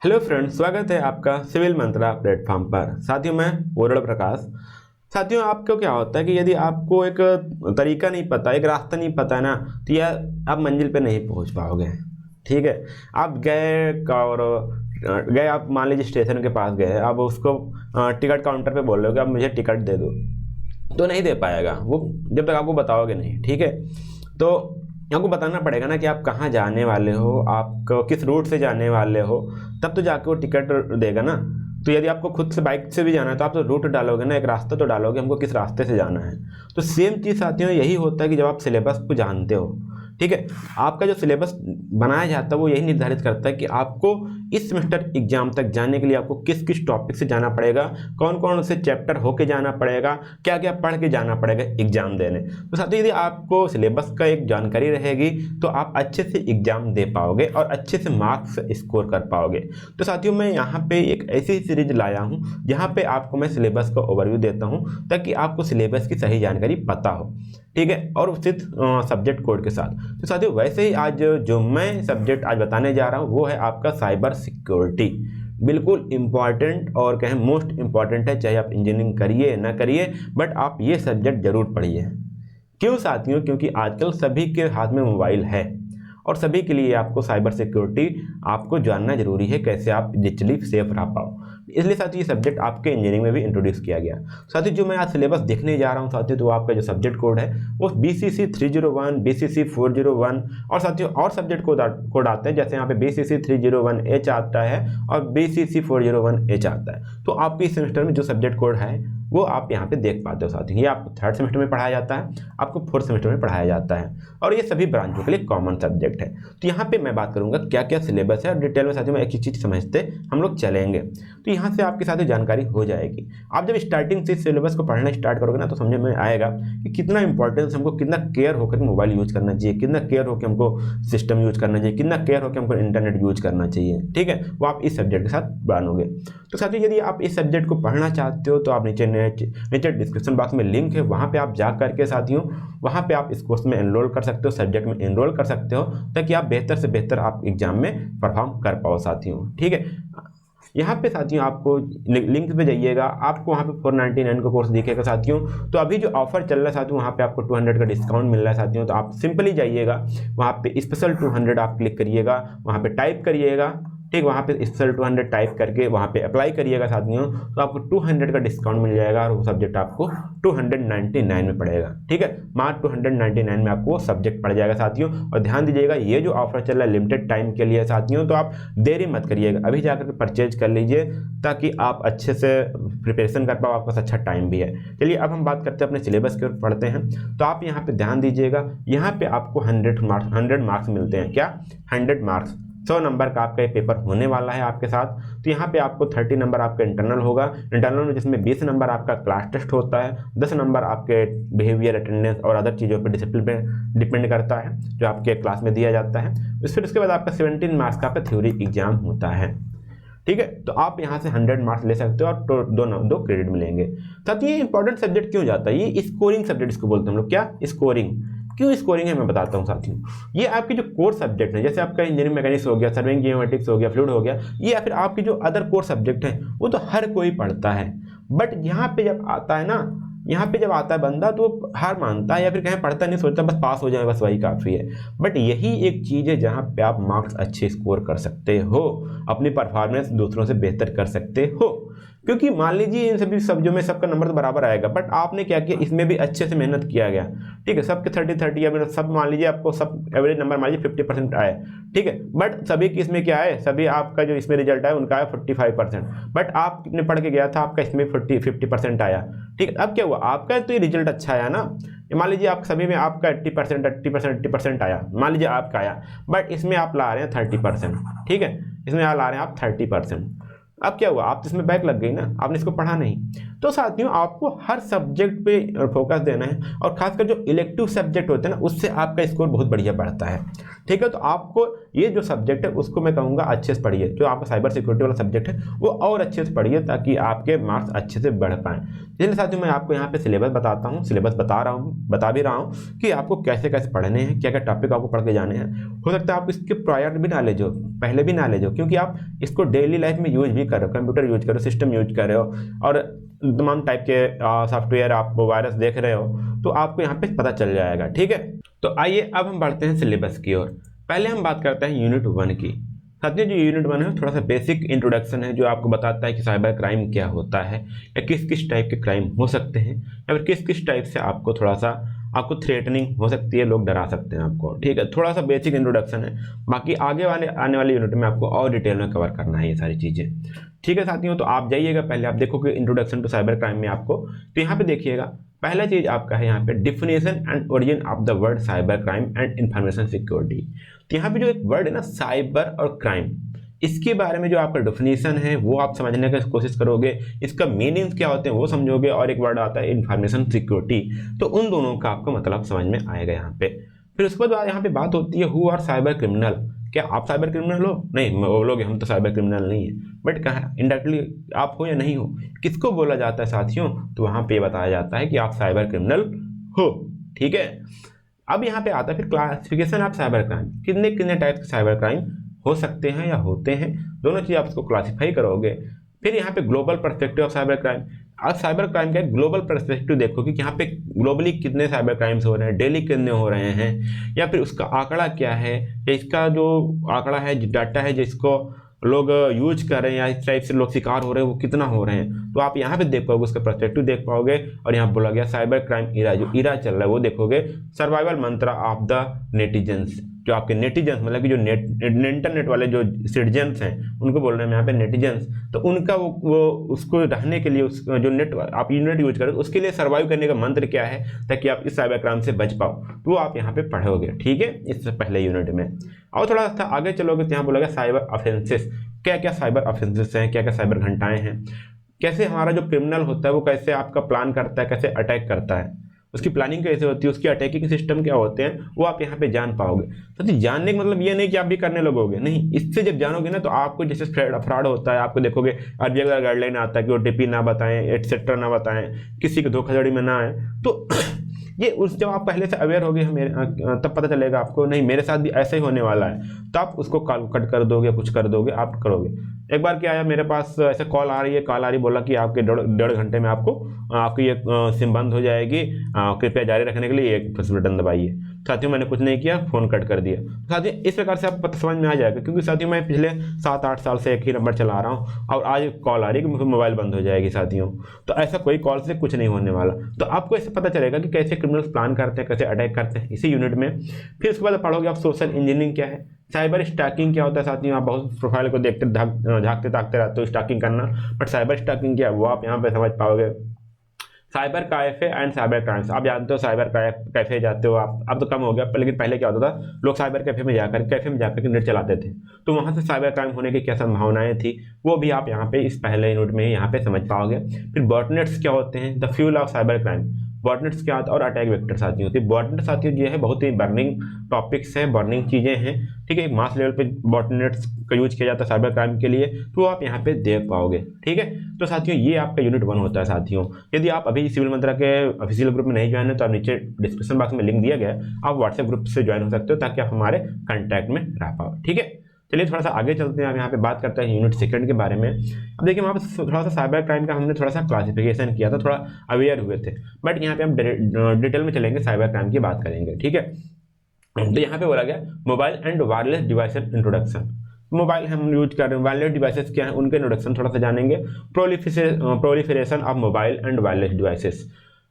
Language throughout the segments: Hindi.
हेलो फ्रेंड्स, स्वागत है आपका सिविल मंत्रा प्लेटफॉर्म पर। साथियों, मैं वरुण प्रकाश। साथियों, आपको क्या होता है कि यदि आपको एक तरीका नहीं पता, एक रास्ता नहीं पता है ना, तो यह आप मंजिल पे नहीं पहुंच पाओगे। ठीक है, आप गए आप मान लीजिए स्टेशन के पास गए, आप उसको टिकट काउंटर पे बोल रहे हो कि आप मुझे टिकट दे दो, तो नहीं दे पाएगा वो जब तक आपको बताओगे नहीं। ठीक है, तो आपको बताना पड़ेगा ना कि आप कहाँ जाने वाले हो, आप किस रूट से जाने वाले हो, तब तो जाके वो टिकट देगा ना। तो यदि आपको खुद से बाइक से भी जाना है तो आप तो रूट डालोगे ना, एक रास्ता तो डालोगे हमको किस रास्ते से जाना है। तो सेम चीज़ साथियों यही होता है कि जब आप सिलेबस को जानते हो, ठीक है, आपका जो सिलेबस बनाया जाता है वो यही निर्धारित करता है कि आपको इस सेमेस्टर एग्जाम तक जाने के लिए आपको किस किस टॉपिक से जाना पड़ेगा, कौन कौन से चैप्टर होके जाना पड़ेगा, क्या क्या पढ़ के जाना पड़ेगा एग्जाम देने। तो साथियों यदि आपको सिलेबस का एक जानकारी रहेगी तो आप अच्छे से एग्जाम दे पाओगे और अच्छे से मार्क्स स्कोर कर पाओगे। तो साथियों मैं यहाँ पे एक ऐसी सीरीज लाया हूँ जहाँ पे आपको मैं सिलेबस का ओवरव्यू देता हूँ ताकि आपको सिलेबस की सही जानकारी पता हो। ठीक है, और उचित सब्जेक्ट कोड के साथ। तो साथियों वैसे ही आज जो मैं सब्जेक्ट आज बताने जा रहा हूँ वो है आपका साइबर सिक्योरिटी। बिल्कुल इम्पॉर्टेंट और कहें मोस्ट इम्पॉर्टेंट है, चाहे आप इंजीनियरिंग करिए ना करिए, बट आप ये सब्जेक्ट जरूर पढ़िए। क्यों साथियों? क्योंकि आजकल सभी के हाथ में मोबाइल है और सभी के लिए आपको साइबर सिक्योरिटी आपको जानना जरूरी है, कैसे आप डिजिटली सेफ रह पाओ। इसलिए साथियों ये सब्जेक्ट आपके इंजीनियरिंग में भी इंट्रोड्यूस किया गया। साथियों जो मैं आज सिलेबस देखने जा रहा हूँ साथियों, तो आपका जो सब्जेक्ट कोड है वो BCC 301, BCC 401 और साथियों और सब्जेक्ट कोड आते हैं, जैसे यहाँ पे BCC 301H आता है और BCC 401H आता है। तो आपके इस सेमेस्टर में जो सब्जेक्ट कोड है वो आप यहाँ पे देख पाते हो साथियों। ये आपको 3rd सेमेस्टर में पढ़ाया जाता है, आपको 4th सेमेस्टर में पढ़ाया जाता है और ये सभी ब्रांचों के लिए कॉमन सब्जेक्ट है। तो यहाँ पे मैं बात करूँगा क्या क्या सिलेबस है और डिटेल में साथियों में एक एक चीज़ समझते हम लोग चलेंगे। तो यहाँ से आपके साथ जानकारी हो जाएगी। आप जब स्टार्टिंग से सिलेबस को पढ़ना स्टार्ट करोगे ना तो समझ में आएगा कि कितना इंपॉर्टेंस हमको, कितना केयर होकर मोबाइल यूज करना चाहिए, कितना केयर होकर हमको सिस्टम यूज करना चाहिए, कितना केयर होकर हमको इंटरनेट यूज करना चाहिए। ठीक है, वो आप इस सब्जेक्ट के साथ जानोगे। तो साथियों यदि आप इस सब्जेक्ट को पढ़ना चाहते हो तो आप नीचे डिस्क्रिप्शन बॉक्स में लिंक है, वहाँ पे आप जा करके साथियों वहाँ पे आप इस कोर्स में एनरोल कर सकते हो, सब्जेक्ट में एनरोल कर सकते हो, ताकि आप बेहतर से बेहतर आप एग्जाम में परफॉर्म कर पाओ साथियों। ठीक है, यहाँ पे साथियों आपको लिंक पे जाइएगा, आपको वहाँ पे 499 का कोर्स दिखेगा साथियों। तो अभी जो ऑफर चल रहा है साथियों, वहाँ पे आपको 200 का डिस्काउंट मिल रहा है साथियों। तो आप सिंपली जाइएगा, वहाँ पे स्पेशल 200 आप क्लिक करिएगा, वहाँ पे टाइप करिएगा। ठीक, वहाँ पे स्पेशल 200 टाइप करके वहाँ पे अप्लाई करिएगा साथियों, तो आपको 200 का डिस्काउंट मिल जाएगा और वो सब्जेक्ट आपको 299 में पड़ेगा। ठीक है, मात्र 299 में आपको वो सब्जेक्ट पड़ जाएगा साथियों। और ध्यान दीजिएगा ये जो ऑफर चल रहा है लिमिटेड टाइम के लिए साथियों, तो आप देरी मत करिएगा, अभी जाकर के परचेज कर लीजिए ताकि आप अच्छे से प्रिपरेशन कर पाओ, आपके पास अच्छा टाइम भी है। चलिए अब हम बात करते हैं अपने सिलेबस की ओर पढ़ते हैं। तो आप यहाँ पे ध्यान दीजिएगा, यहाँ पे आपको 100 मार्क्स मिलते हैं। क्या? 100 मार्क्स, 100 नंबर का आपका ये पेपर होने वाला है आपके साथ। तो यहाँ पे आपको 30 नंबर आपका इंटरनल होगा, इंटरनल में जिसमें 20 नंबर आपका क्लास टेस्ट होता है, 10 नंबर आपके बिहेवियर, अटेंडेंस और अदर चीज़ों पे डिसिप्लिन पे डिपेंड करता है जो आपके क्लास में दिया जाता है। फिर उसके बाद आपका 17 मार्क्स का आपका थ्योरी एग्जाम होता है। ठीक है, तो आप यहाँ से 100 मार्क्स ले सकते हो और दो क्रेडिट मिलेंगे। साथ ही इंपॉर्टेंट सब्जेक्ट क्यों जाता है, ये स्कोरिंग सब्जेक्ट इसको बोलते हैं हम लोग। क्या? स्कोरिंग। क्यों स्कोरिंग है मैं बताता हूँ साथियों। ये आपके जो कोर सब्जेक्ट है, जैसे आपका इंजीनियरिंग मैकेनिक्स हो गया, सर्वेइंग जियोमेट्रिक्स हो गया, फ्लूइड हो गया, ये या फिर आपके जो अदर कोर सब्जेक्ट हैं वो तो हर कोई पढ़ता है। बट यहाँ पे जब आता है ना, यहाँ पे जब आता है बंदा तो हार मानता है या फिर कहीं पढ़ता नहीं, सोचता बस पास हो जाए बस वही काफ़ी है। बट यही एक चीज़ है जहाँ पे आप मार्क्स अच्छे स्कोर कर सकते हो, अपनी परफॉर्मेंस दूसरों से बेहतर कर सकते हो। क्योंकि मान लीजिए इन सभी सब्जेक्टों में सबका नंबर तो बराबर आएगा, बट आपने क्या किया, इसमें भी अच्छे से मेहनत किया गया। ठीक है, सबके 30 या फिर सब मान लीजिए आपको सब एवरेज नंबर मान लीजिए 50% आए। ठीक है, बट सभी की इसमें क्या है, सभी आपका जो इसमें रिजल्ट आया उनका आया 45%, बट आपने पढ़ के गया था आपका इसमें 50% आया। ठीक है, अब क्या हुआ, आपका तो ये रिजल्ट अच्छा आया ना। मान लीजिए आप सभी में आपका 80% आया, मान लीजिए आपका आया, बट इसमें आप ला रहे हैं 30%। ठीक है, इसमें आप ला रहे हैं आप 30%। अब क्या हुआ, आप तो इसमें बैक लग गई ना, आपने इसको पढ़ा नहीं। तो साथियों आपको हर सब्जेक्ट पे फोकस देना है, और खासकर जो इलेक्टिव सब्जेक्ट होते हैं ना उससे आपका स्कोर बहुत बढ़िया बढ़ता है। ठीक है, तो आपको ये जो सब्जेक्ट है उसको मैं कहूँगा अच्छे से पढ़िए। जो आपका साइबर सिक्योरिटी वाला सब्जेक्ट है वो और अच्छे से पढ़िए ताकि आपके मार्क्स अच्छे से बढ़ पाएँ। इसलिए साथियों मैं आपको यहाँ पे सिलेबस बताता हूँ, सिलेबस बता भी रहा हूँ कि आपको कैसे कैसे पढ़ने हैं, क्या क्या टॉपिक आपको पढ़ के जाने हैं। हो सकता है आप इसके प्रायर भी नॉलेज हो, पहले भी नॉलेज हो, क्योंकि आप इसको डेली लाइफ में यूज भी कर रहे हो, कंप्यूटर यूज कर रहे हो, सिस्टम यूज कर रहे हो, और तमाम टाइप के सॉफ्टवेयर आप वायरस देख रहे हो, तो आपको यहाँ पे पता चल जाएगा। ठीक है, तो आइए अब हम बढ़ते हैं सिलेबस की ओर। पहले हम बात करते हैं यूनिट 1 की। साथियों जो यूनिट 1 है थोड़ा सा बेसिक इंट्रोडक्शन है, जो आपको बताता है कि साइबर क्राइम क्या होता है, या किस किस टाइप के क्राइम हो सकते हैं, या फिर किस किस टाइप से आपको थोड़ा सा आपको थ्रेटनिंग हो सकती है, लोग डरा सकते हैं आपको। ठीक है, थोड़ा सा बेसिक इंट्रोडक्शन है, बाकी आगे आने वाले यूनिट में आपको और डिटेल में कवर करना है ये सारी चीज़ें। ठीक है साथियों, तो आप जाइएगा, पहले आप देखोगे इंट्रोडक्शन टू साइबर क्राइम में आपको, तो यहाँ पे देखिएगा पहला चीज़ आपका है यहाँ पे definition and origin of the word cyber crime and information security. तो यहाँ पे जो एक वर्ड है ना साइबर और क्राइम, इसके बारे में जो आपका डेफिनेशन है वो आप समझने की कोशिश करोगे, इसका मीनिंग्स क्या होते हैं वो समझोगे, और एक वर्ड आता है इंफॉर्मेशन सिक्योरिटी, तो उन दोनों का आपको मतलब समझ में आएगा यहाँ पे। फिर उसके बाद यहाँ पे बात होती है हु आर साइबर क्रिमिनल। क्या आप साइबर क्रिमिनल हो? नहीं, वो लोग हम तो साइबर क्रिमिनल नहीं है, बट कहाँ इंडायरेक्टली आप हो या नहीं हो, किसको बोला जाता है साथियों? तो वहाँ पे बताया जाता है कि आप साइबर क्रिमिनल हो। ठीक है, अब यहाँ पे आता है फिर क्लासिफिकेशन ऑफ साइबर क्राइम, कितने कितने टाइप के साइबर क्राइम हो सकते हैं या होते हैं, दोनों चीज़ आप उसको क्लासीफाई करोगे। फिर यहाँ पे global perspective of cyber crime, आज साइबर क्राइम का ग्लोबल पर्सपेक्टिव देखो कि यहाँ पे ग्लोबली कितने साइबर क्राइम्स हो रहे हैं, डेली कितने हो रहे हैं, या फिर उसका आंकड़ा क्या है, या इसका जो आंकड़ा है, डाटा है जिसको लोग यूज कर रहे हैं, या इस टाइप से लोग शिकार हो रहे हैं वो कितना हो रहे हैं, तो आप यहाँ पे देख पाओगे, उसका पर्सपेक्टिव देख पाओगे। और यहाँ बोला गया साइबर क्राइम इरा, जो इरा चल रहा है वो देखोगे, survival Mantra of the netizens, जो आपके नेटिजन्स मतलब कि जो इंटरनेट वाले जो सिटीजन्स हैं उनको बोल रहे हैं यहाँ पे नेटिजन्स, तो उनका वो उसको रहने के लिए उस जो नेट आप यूनिट यूज करोगे उसके लिए सर्वाइव करने का मंत्र क्या है, ताकि आप इस साइबर क्राइम से बच पाओ, तो वो आप यहाँ पे पढ़ोगे। ठीक है, इससे पहले यूनिट में। और थोड़ा सा आगे चलोगे तो यहाँ बोला गया साइबर ऑफेंसेस, क्या क्या साइबर ऑफेंसेस हैं, क्या क्या साइबर घटनाएं हैं, कैसे हमारा जो क्रिमिनल होता है वो कैसे आपका प्लान करता है, कैसे अटैक करता है, उसकी प्लानिंग कैसे होती है, उसकी अटैकिंग सिस्टम क्या होते हैं, वो आप यहाँ पे जान पाओगे। तो जानने का मतलब ये नहीं कि आप भी करने लगोगे, नहीं, इससे जब जानोगे ना तो आपको जैसे फ्रॉड होता है, आपको देखोगे RBI का गाइडलाइन आता है कि OTP ना बताएं, एटसेट्रा ना बताएं, किसी की धोखाधड़ी में ना आए, तो ये उस जब आप पहले से अवेयर होगे तब पता चलेगा आपको, नहीं मेरे साथ भी ऐसा ही होने वाला है, तो आप उसको कट कर दोगे, कुछ कर दोगे, आप करोगे। एक बार क्या आया मेरे पास, ऐसे कॉल आ रही है, बोला कि आपके 1.5 घंटे में आपकी ये सिम बंद हो जाएगी, कृपया जारी रखने के लिए एक बटन दबाइए। साथियों मैंने कुछ नहीं किया, फ़ोन कट कर दिया। साथियों इस प्रकार से आपको पता समझ में आ जाएगा, क्योंकि साथियों मैं पिछले 7-8 साल से एक ही नंबर चला रहा हूँ, और आज कॉल आ रही है कि मोबाइल बंद हो जाएगी साथियों, तो ऐसा कोई कॉल से कुछ नहीं होने वाला। तो आपको इससे पता चलेगा कि कैसे क्रिमिनल्स प्लान करते हैं, कैसे अटैक करते हैं, इसी यूनिट में। फिर उसके बाद पढ़ोगे आप सोशल इंजीनियरिंग क्या है, साइबर स्टॉकिंग क्या होता है साथियों, आप बहुत प्रोफाइल को देखते झांकते ताकते रहते हो स्टॉकिंग करना, बट साइबर स्टॉकिंग क्या है वो आप यहाँ पे समझ पाओगे। Cyber cafe and cyber crimes, आप जानते हो साइबर कैफे जाते हो आप, अब तो कम हो गया, लेकिन पहले क्या होता था, लोग साइबर कैफे में जाकर के नेट चलाते थे, तो वहाँ से साइबर क्राइम होने की क्या संभावनाएं थी वो भी आप यहाँ पे इस पहले यूनिट में यहाँ पे समझ पाओगे। फिर बॉटनेट्स क्या होते हैं, the fuel of cyber crime, botnets क्या होता है, और अटैक वेक्टर साथियों होती है। बॉटनेट साथियों जो है बहुत ही बर्निंग टॉपिक्स हैं, बर्निंग चीज़ें हैं। ठीक है, मास लेवल पे बॉटनेट्स का यूज किया जाता है साइबर क्राइम के लिए, तो आप यहाँ पे देख पाओगे। ठीक है, तो साथियों ये आपका यूनिट 1 होता है साथियों। यदि आप अभी सिविल मंत्रा के ऑफिशियल ग्रुप में नहीं ज्वाइन है तो आप नीचे डिस्क्रिप्शन बॉक्स में लिंक दिया गया है, आप व्हाट्सएप ग्रुप से ज्वाइन हो सकते हो ताकि आप हमारे कॉन्टैक्ट में रह पाओ। ठीक है, चलिए थोड़ा सा आगे चलते हैं, हम यहाँ पे बात करते हैं यूनिट 2 के बारे में। अब देखिए वहाँ पे थोड़ा सा साइबर क्राइम का हमने थोड़ा सा क्लासिफिकेशन किया था, थोड़ा अवेयर हुए थे, बट यहाँ पे हम डिटेल में चलेंगे, साइबर क्राइम की बात करेंगे। ठीक है, तो यहाँ पे बोला गया mobile and wireless devices introduction. Mobile हम यूज कर रहे हैं, वायरलेस डिवाइसेस क्या है उनके इंट्रोडक्शन थोड़ा सा जानेंगे। Proliferation of mobile and wireless devices,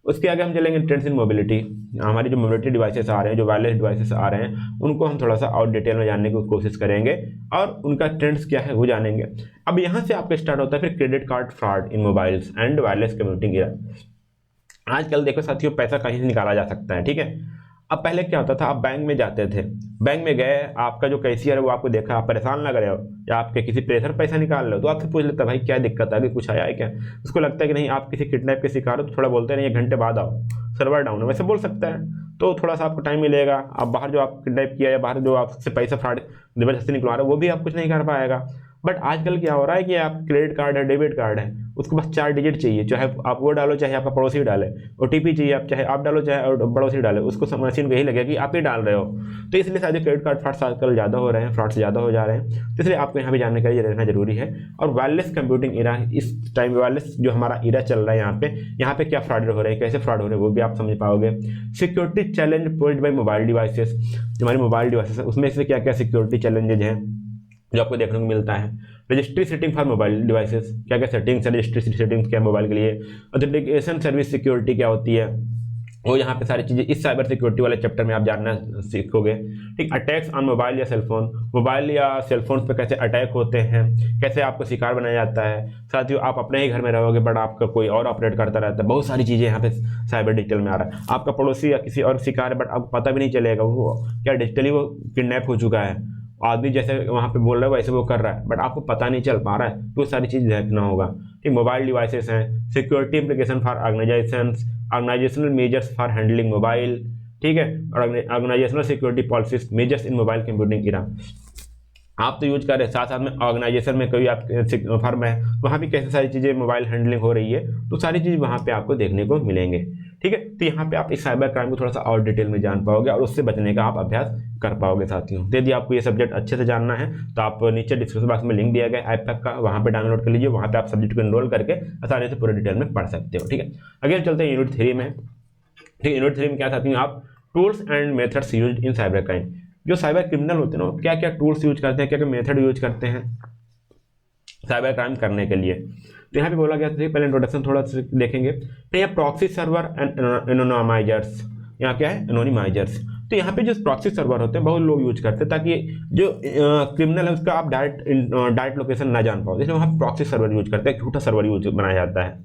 उसके आगे हम चलेंगे ट्रेंड्स इन मोबिलिटी, हमारी जो मोबिलिटी डिवाइसेस आ रहे हैं, जो वायरलेस डिवाइसेस आ रहे हैं, उनको हम थोड़ा सा और डिटेल में जानने की कोशिश करेंगे और उनका ट्रेंड्स क्या है वो जानेंगे। अब यहाँ से आपका स्टार्ट होता है फिर credit card fraud in mobiles and wireless communicating era. आजकल देखो साथियों पैसा कहीं से निकाला जा सकता है। ठीक है, अब पहले क्या होता था, आप बैंक में जाते थे, बैंक में गए, आपका जो कैशियर है वो आपको देखा, आप परेशान लग रहे हो या आपके किसी प्रेशर पैसा निकाल रहे हो, तो आपसे पूछ लेता है भाई क्या दिक्कत आ गई, कुछ आया है क्या। उसको लगता है कि नहीं आप किसी किडनैप के शिकार हो, तो थोड़ा बोलते हैं नहीं 1 घंटे बाद आओ, सर्वर डाउन है, वैसे बोल सकता है, तो थोड़ा सा आपको टाइम मिलेगा। आप बाहर जो आप किडनैप किया या बाहर जो आपसे पैसा फ्रॉड जबरदस्ती निकलवा रहे हो वो भी आप कुछ नहीं कर पाएगा। बट आजकल क्या हो रहा है कि आप क्रेडिट कार्ड है, डेबिट कार्ड है, उसको बस 4 डिजिट चाहिए, चाहे आप वो डालो चाहे आपका पड़ोसी डाले, OTP चाहिए, आप चाहे आप डालो चाहे पड़ोसी डाले, उसको मशीन को यही लगेगा कि आप ही डाल रहे हो। तो इसलिए शायद क्रेडिट कार्ड फ्रॉड्स आजकल ज़्यादा हो रहे हैं, फ्रॉड्स ज़्यादा हो जा रहे हैं, तो इसलिए आपको यहाँ भी जानकारी रहना जरूरी है। और वायरलेस कंप्यूटिंग इरा, इस टाइम वायरलेस जो हमारा इरा चल रहा है यहाँ पे क्या फ्रॉड हो रहे हैं, कैसे फ्रॉड हो रहे हैं, वो भी आप समझ पाओगे। Security challenge posed by mobile devices, हमारी मोबाइल डिवाइसेस उसमें से क्या क्या सिक्योरिटी चैलेंजेज हैं जो आपको देखने को मिलता है। Registry setting for mobile devices, क्या क्या सेटिंग्स है, रजिस्ट्री सेटिंग्स क्या है मोबाइल के लिए। ऑथेंटिकेशन सर्विस सिक्योरिटी क्या होती है, वो यहाँ पे सारी चीज़ें इस साइबर सिक्योरिटी वाले चैप्टर में आप जानना सीखोगे। ठीक, अटैक्स ऑन मोबाइल या सेलफोन, मोबाइल या सेलफोन पे कैसे अटैक होते हैं, कैसे आपको शिकार बनाया जाता है। साथ ही आप अपने ही घर में रहोगे बट आपका कोई और ऑपरेट करता रहता है, बहुत सारी चीज़ें यहाँ पे साइबर डिजिटल में आ रहा है। आपका पड़ोसी या किसी और शिकार है बट आपको पता भी नहीं चलेगा वो क्या डिजिटली वो किडनैप हो चुका है, आदमी जैसे वहाँ पे बोल रहा है वैसे वो कर रहा है बट आपको पता नहीं चल पा रहा है, तो सारी चीज़ देखना होगा। ठीक, मोबाइल डिवाइसेस हैं, security implication for organisational measures for handling mobile, ठीक है, organisational security policies measures in mobile computing era. आप तो यूज कर रहे हैं, साथ साथ में ऑर्गेनाइजेशन में कोई आप फर्म है वहाँ भी कैसे सारी चीज़ें मोबाइल हैंडलिंग हो रही है, तो सारी चीज़ वहाँ पे आपको देखने को मिलेंगे। ठीक है, तो यहाँ पे आप इस साइबर क्राइम को थोड़ा सा और डिटेल में जान पाओगे और उससे बचने का आप अभ्यास कर पाओगे साथियों। तो यदि आपको ये सब्जेक्ट अच्छे से जानना है तो आप नीचे डिस्क्रिप्शन बॉक्स में लिंक दिया गया ऐप का, वहाँ पे डाउनलोड कर लीजिए, वहाँ पे आप सब्जेक्ट को एनरोल करके आसानी से पूरे डिटेल में पढ़ सकते हो। ठीक है, अगले चलते हैं यूनिट 3 में। ठीक, यूनिट 3 में क्या साथियों, आप tools and methods use in cyber crime. जो साइबर क्रिमिनल होते हैं ना क्या क्या टूल्स यूज करते हैं, क्या क्या मेथड यूज करते हैं साइबर क्राइम करने के लिए। तो यहाँ पे बोला गया था, पहले इंट्रोडक्शन थोड़ा सा देखेंगे। तो यहाँ प्रॉक्सी सर्वर एंड एनोनिमाइजर्स, यहाँ क्या है एनोनिमाइजर्स। तो यहाँ पे जो प्रॉक्सी सर्वर होते हैं बहुत लोग यूज करते हैं ताकि जो क्रिमिनल है उसका आप डायरेक्ट लोकेशन ना जान पाओ, इसलिए वहाँ प्रॉक्सी सर्वर यूज करते हैं, झूठा सर्वर यूज बनाया जाता है।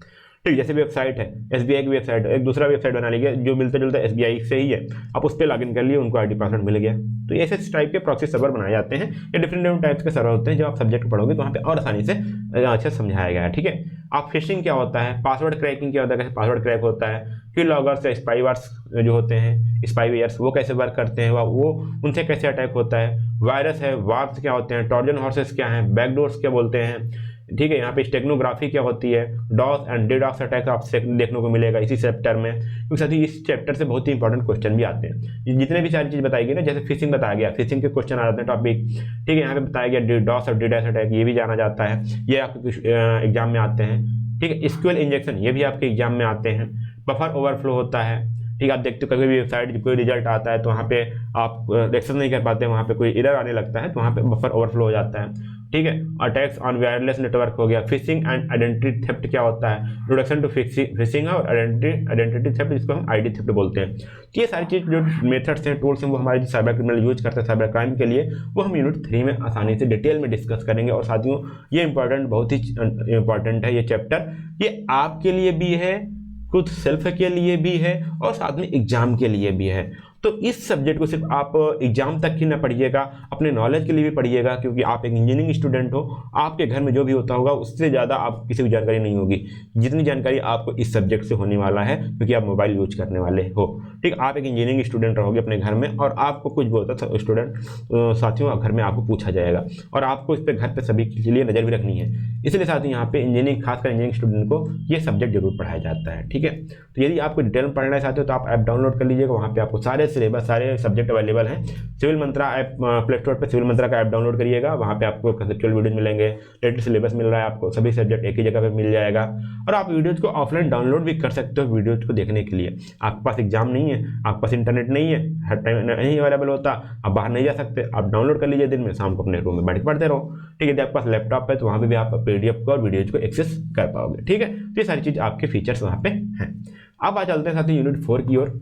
ठीक, जैसे वेबसाइट है SBI की वेबसाइट है, एक दूसरा वेबसाइट बना ली गया जो मिलता जुलता SBI से ही है, आप उस पर लॉगिन कर लिए, उनको ID पासवर्ड मिल गया। तो ऐसे टाइप के प्रॉक्सी सर्वर बनाए जाते हैं, ये डिफरेंट टाइप्स के सर्वर होते हैं जो आप सब्जेक्ट पढ़ोगे तो वहाँ पे और आसानी से अच्छे समझाया गया है। ठीक है, आप फिशिंग क्या होता है, पासवर्ड क्रैकिंग क्या होता है, कैसे पासवर्ड क्रैक होता है, की लॉगर्स या स्पाईवर्स जो होते हैं स्पाईवेयर्स वो कैसे वर्क करते हैं, वो उनसे कैसे अटैक होता है, वायरस है वार्स क्या होते हैं, ट्रोजन हॉर्सेस क्या हैं, बैकडोर्स क्या बोलते हैं। ठीक है, यहाँ पे स्टेगनोग्राफी क्या होती है, डॉस एंड DDoS अटैक आपसे देखने को मिलेगा इसी चैप्टर में, क्योंकि साथ ही इस चैप्टर से बहुत ही इंपॉर्टेंट क्वेश्चन भी आते हैं। जितने भी सारी चीज़ बताई गई ना, जैसे फिशिंग बताया गया, फिशिंग के क्वेश्चन आ जाते हैं टॉपिक। ठीक है, यहाँ पे बताया गया डॉस और DDoS अटैक, ये भी जाना जाता है, ये आपके एग्जाम में आते हैं। ठीक है, SQL इंजेक्शन ये भी आपके एग्जाम में आते हैं। बफर ओवरफ्लो होता है, ठीक है, आप देखते हो कभी भी वेबसाइट कोई रिजल्ट आता है तो वहाँ पे आप एक्सेस नहीं कर पाते, वहाँ पे कोई एरर आने लगता है तो वहाँ पे बफर ओवरफ्लो हो जाता है। ठीक है, अटैक्स ऑन वायरलेस नेटवर्क हो गया। फिशिंग एंड आइडेंटिटी थेफ्ट क्या होता है, इंट्रोडक्शन टू फिशिंग और आइडेंटिटी थेफ्ट जिसको हम ID थेफ्ट बोलते हैं। तो ये सारी चीज़ जो मेथड्स हैं, टूल्स हैं, वो हमारे जो साइबर क्रिमिनल यूज करते हैं साइबर क्राइम के लिए, वो हम यूनिट 3 में आसानी से डिटेल में डिस्कस करेंगे। और साथियों ये इंपॉर्टेंट, बहुत ही इंपॉर्टेंट है ये चैप्टर, ये आपके लिए भी है, खुद सेल्फ के लिए भी है और साथ में एग्जाम के लिए भी है। तो इस सब्जेक्ट को सिर्फ आप एग्जाम तक ही ना पढ़िएगा, अपने नॉलेज के लिए भी पढ़िएगा, क्योंकि आप एक इंजीनियरिंग स्टूडेंट हो, आपके घर में जो भी होता होगा उससे ज़्यादा आप किसी की जानकारी नहीं होगी जितनी जानकारी आपको इस सब्जेक्ट से होने वाला है, क्योंकि आप मोबाइल यूज करने वाले हो। ठीक, आप एक इंजीनियरिंग स्टूडेंट रहोगे अपने घर में और आपको कुछ भी होता है स्टूडेंट साथियों घर में आपको पूछा जाएगा और आपको इस पर घर पर सभी के लिए नज़र भी रखनी है। इसलिए साथियों यहाँ पे इंजीनियरिंग, खासकर इंजीनियरिंग स्टूडेंट को ये सब्जेक्ट जरूर पढ़ाया जाता है। ठीक है, तो यदि आपको डिटेल में पढ़ना चाहते हो तो आप ऐप डाउनलोड कर लीजिएगा, वहाँ पे आपको सारे सिलेबस, सारे सब्जेक्ट अवेलेबल हैं। सिविल मंत्रा ऐप, प्ले स्टोर पे सिविल मंत्रा का ऐप डाउनलोड करिएगा, वहाँ पे आपको कंसेप्चुअल वीडियोज मिलेंगे, लेटेस्ट सिलेबस मिल रहा है आपको, सभी सब्जेक्ट एक ही जगह पे मिल जाएगा। और आप वीडियोज को ऑफलाइन डाउनलोड भी कर सकते हो वीडियोज को देखने के लिए। आपके पास एग्जाम नहीं है, आपके पास इंटरनेट नहीं है, हर टाइम नहीं अवेलेबल होता, आप बाहर नहीं जा सकते, आप डाउनलोड कर लीजिए, दिन में शाम को अपने रूम में बैठ के पढ़ते रहो। ठीक है, यदि आपके पास लैपटॉप है तो वहाँ पर भी आप PDF को और वीडियोज को एक्सेस कर पाओगे। ठीक है, तो ये सारी चीज़ आपके फीचर्स वहाँ पे हैं। अब आ चलते हैं साथियों यूनिट 4 की ओर।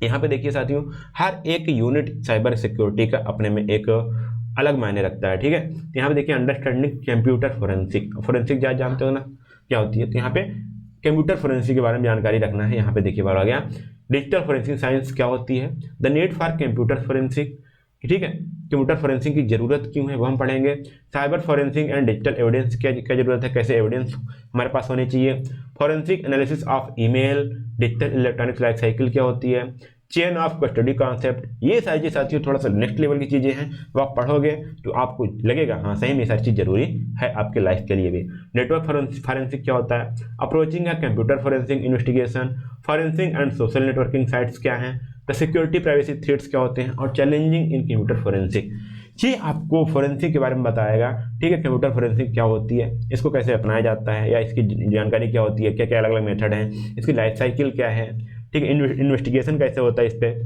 यहाँ पे देखिए साथियों, हर एक यूनिट साइबर सिक्योरिटी का अपने में एक अलग मायने रखता है। ठीक है, तो यहाँ पे देखिए अंडरस्टैंडिंग कंप्यूटर फोरेंसिक, फोरेंसिक जानते हो ना क्या होती है, तो यहाँ पे कंप्यूटर फोरेंसिक के बारे में जानकारी रखना है। यहाँ पे देखिए बोला गया डिजिटल फोरेंसिक साइंस क्या होती है, the need for computer forensic, ठीक है। कंप्यूटर फोरेंसिक की जरूरत क्यों है वो हम पढ़ेंगे। Cyber forensic and digital evidence क्या जरूरत है, कैसे एविडेंस हमारे पास होनी चाहिए। Forensic analysis of email, digital electronic life cycle क्या होती है, चेन ऑफ कस्टडी कॉन्सेप्ट, ये सारी चीज़ साथियों थोड़ा सा नेक्स्ट लेवल की चीज़ें हैं, वो आप पढ़ोगे तो आपको लगेगा हाँ सही में सारी चीज़ जरूरी है आपके लाइफ के लिए भी। नेटवर्क फोरेंसिक क्या होता है, अप्रोचिंग है computer forensic investigation, forensic and social networking sites क्या हैं, द सिक्योरिटी प्राइवेसी थ्रेट्स क्या होते हैं, और चैलेंजिंग इन कंप्यूटर फोरेंसिक, ये आपको फोरेंसिक के बारे में बताएगा। ठीक है, कंप्यूटर फोरेंसिक क्या होती है, इसको कैसे अपनाया जाता है, या इसकी जानकारी क्या होती है, क्या क्या अलग अलग मेथड हैं, इसकी लाइफ साइकिल क्या है, ठीक है, इन्वेस्टिगेशन कैसे होता है इस पर,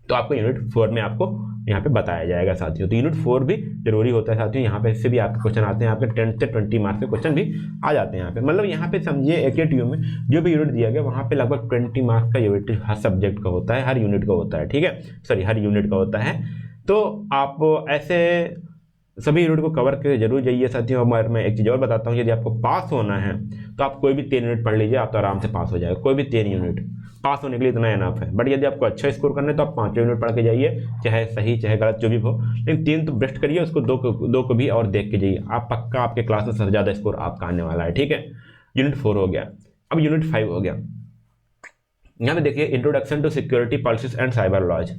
तो आपको यूनिट 4 में आपको यहाँ पे बताया जाएगा साथियों। तो यूनिट 4 भी जरूरी होता है साथियों, यहाँ पे इससे भी आपके क्वेश्चन आते हैं, आपके 10 से 20 मार्क्स के क्वेश्चन भी आ जाते हैं यहाँ पे। मतलब यहाँ पे समझिए AKTU में जो भी यूनिट दिया गया वहाँ पे लगभग 20 मार्क्स का यूनिट हर सब्जेक्ट का होता है, हर यूनिट का होता है, ठीक है, सॉरी हर यूनिट का होता है। तो आप ऐसे सभी यूनिट को कवर करके जरूर जाइए साथियों। और मैं एक चीज़ और बताता हूँ, यदि आपको पास होना है तो आप कोई भी 3 यूनिट पढ़ लीजिए, आप तो आराम से पास हो जाएगा। कोई भी 3 यूनिट पास होने के लिए इतना इनफ है। बट यदि आपको अच्छा स्कोर करना है तो आप 5 यूनिट पढ़ के जाइए, चाहे सही चाहे गलत जो भी हो, लेकिन 3 तो बेस्ट करिए, उसको 2 को भी और देख के जाइए, आप पक्का आपके क्लास में सबसे ज़्यादा स्कोर आपका आने वाला है। ठीक है, यूनिट 4 हो गया, अब यूनिट 5 हो गया। यहाँ पे देखिए introduction to security policies and cyber laws,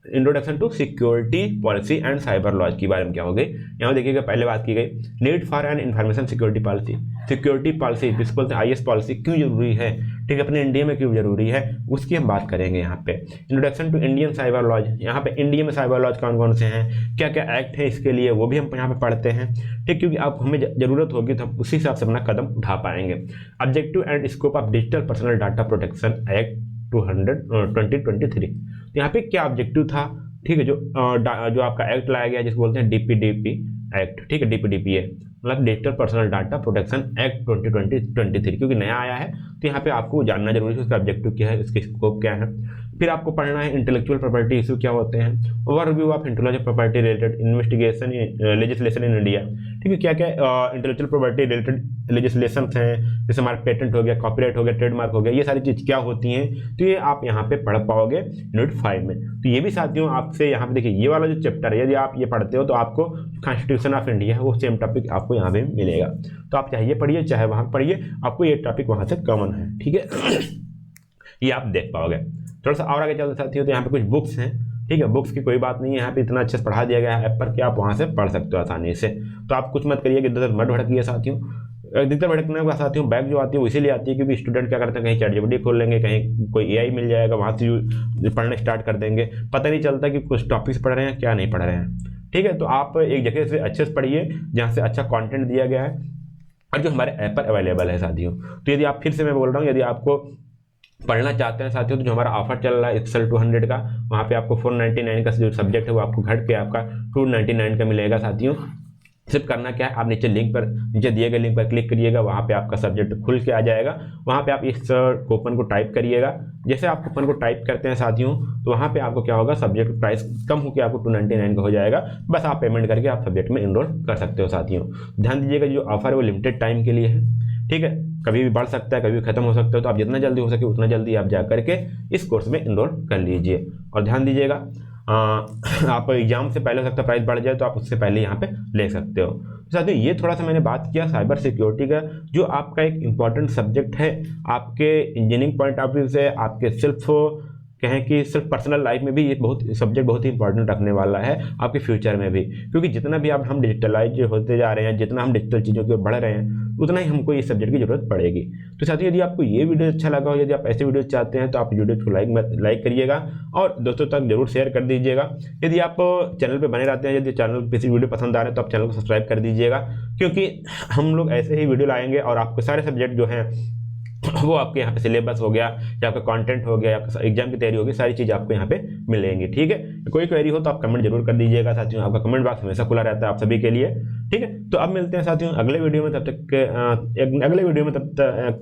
introduction to security policy and cyber laws के बारे में क्या हो गई। यहाँ देखिएगा पहले बात की गई need for an information security policy, security policy जिसको बोलते हैं IS पॉलिसी क्यों जरूरी है, ठीक है, अपने इंडिया में क्यों जरूरी है उसकी हम बात करेंगे यहाँ पे। Introduction to Indian cyber laws, यहाँ पे इंडिया में साइबर लॉज कौन कौन से हैं, क्या क्या एक्ट है इसके लिए, वो भी हम यहाँ पे पढ़ते हैं, ठीक, क्योंकि आप हमें जरूरत होगी तो हम उसी हिसाब से अपना कदम उठा पाएंगे। Objective and scope of digital personal data protection act 2023, तो यहाँ पे क्या ऑब्जेक्टिव था, ठीक है, जो आपका एक्ट लाया गया जिसको बोलते हैं DPDP एक्ट, ठीक है, DPDP है मतलब digital personal data protection act 2023, क्योंकि नया आया है तो यहाँ पे आपको जानना जरूरी है उसका ऑब्जेक्टिव क्या है, उसके स्कोप क्या है। फिर आपको पढ़ना है इंटेलेक्चुअल प्रॉपर्टी इशू क्या होते हैं, overview of intellectual property related investigation legislation in India, ठीक है, क्या क्या इंटेलेक्चुअल प्रॉपर्टी रिलेटेड लेजिस्लेशन हैं, जैसे हमारा पेटेंट हो गया, कॉपीराइट हो गया, ट्रेडमार्क हो गया, ये सारी चीज़ क्या होती हैं, तो ये आप यहाँ पे पढ़ पाओगे यूनिट 5 में। तो ये भी साथियों आपसे यहाँ पे देखिए ये वाला जो चैप्टर है यदि आप ये पढ़ते हो तो आपको कॉन्स्टिट्यूशन ऑफ इंडिया है वो सेम टॉपिक आपको यहाँ पे मिलेगा, तो आप चाहे पढ़िए चाहे वहाँ पढ़िए, आपको ये टॉपिक वहाँ से कॉमन है, ठीक है, ये आप देख पाओगे। थोड़ा सा और आगे चलते साथियों, तो यहाँ पे कुछ बुक्स हैं, ठीक है, बुक्स की कोई बात नहीं है, यहाँ पे इतना अच्छे से पढ़ा दिया गया है ऐप पर कि आप वहाँ से पढ़ सकते हो आसानी से। तो आप कुछ मत करिए कि इधर मत भड़किए साथियों, अधिकतर भड़कने के बाद साथियों बैग जो आती है वो इसीलिए आती है क्योंकि स्टूडेंट क्या करते हैं, कहीं ChatGPT खोल लेंगे, कहीं कोई AI मिल जाएगा, वहाँ से पढ़ना स्टार्ट कर देंगे, पता नहीं चलता कि कुछ टॉपिक्स पढ़ रहे हैं क्या नहीं पढ़ रहे हैं, ठीक है। तो आप एक जगह से अच्छे से पढ़िए जहाँ से अच्छा कंटेंट दिया गया है और जो हमारे ऐप पर अवेलेबल है साथियों। तो यदि आप फिर से मैं बोल रहा हूँ, यदि आपको पढ़ना चाहते हैं साथियों तो जो हमारा ऑफर चल रहा है एक्सेल 200 का, वहाँ पे आपको 499 का जो सब्जेक्ट है वो आपको घट के आपका 299 का मिलेगा साथियों। सिर्फ करना क्या है, आप नीचे दिए गए लिंक पर क्लिक करिएगा, वहाँ पे आपका सब्जेक्ट खुल के आ जाएगा, वहाँ पे आप इस कूपन को टाइप करिएगा। जैसे आप कूपन को टाइप करते हैं साथियों तो वहाँ पे आपको क्या होगा, सब्जेक्ट प्राइस कम होकर आपको 299 का हो जाएगा, बस आप पेमेंट करके आप सब्जेक्ट में इनरोल कर सकते हो साथियों। ध्यान दीजिएगा जो ऑफर है वो लिमिटेड टाइम के लिए है, ठीक है, कभी भी बढ़ सकता है, कभी भी खत्म हो सकता है, तो आप जितना जल्दी हो सके उतना जल्दी आप जा करके इस कोर्स में इनरोल कर लीजिए। और ध्यान दीजिएगा आप एग्जाम से पहले हो सकता है प्राइस बढ़ जाए तो आप उससे पहले यहाँ पे ले सकते हो। तो साथियों ये थोड़ा सा मैंने बात किया साइबर सिक्योरिटी का, जो आपका एक इम्पॉर्टेंट सब्जेक्ट है आपके इंजीनियरिंग पॉइंट ऑफ व्यू से, आपके कहें कि सिर्फ पर्सनल लाइफ में भी ये सब्जेक्ट बहुत ही इंपॉर्टेंट रखने वाला है आपके फ्यूचर में भी, क्योंकि जितना भी हम डिजिटलाइज होते जा रहे हैं, जितना हम डिजिटल चीज़ों की ओर बढ़ रहे हैं उतना ही हमको ये सब्जेक्ट की जरूरत पड़ेगी। तो साथियों यदि आपको ये वीडियो अच्छा लगा हो, यदि आप ऐसे वीडियो चाहते हैं तो आप वीडियो को लाइक करिएगा और दोस्तों तक जरूर शेयर कर दीजिएगा। यदि आप चैनल पर बने रहते हैं, यदि चैनल किसी वीडियो पसंद आ रहे हैं तो आप चैनल को सब्सक्राइब कर दीजिएगा, क्योंकि हम लोग ऐसे ही वीडियो लाएंगे और आपको सारे सब्जेक्ट जो हैं वो आपके यहाँ पे सिलेबस हो गया या आपका कंटेंट हो गया या आपका एग्जाम की तैयारी होगी, सारी चीज़ आपको यहाँ पे मिलेंगी, ठीक है। कोई क्वेरी हो तो आप कमेंट जरूर कर दीजिएगा साथियों, आपका कमेंट बॉक्स हमेशा खुला रहता है आप सभी के लिए, ठीक है। तो अब मिलते हैं साथियों अगले वीडियो में, तब तक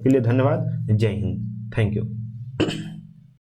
के लिए धन्यवाद, जय हिंद, थैंक यू।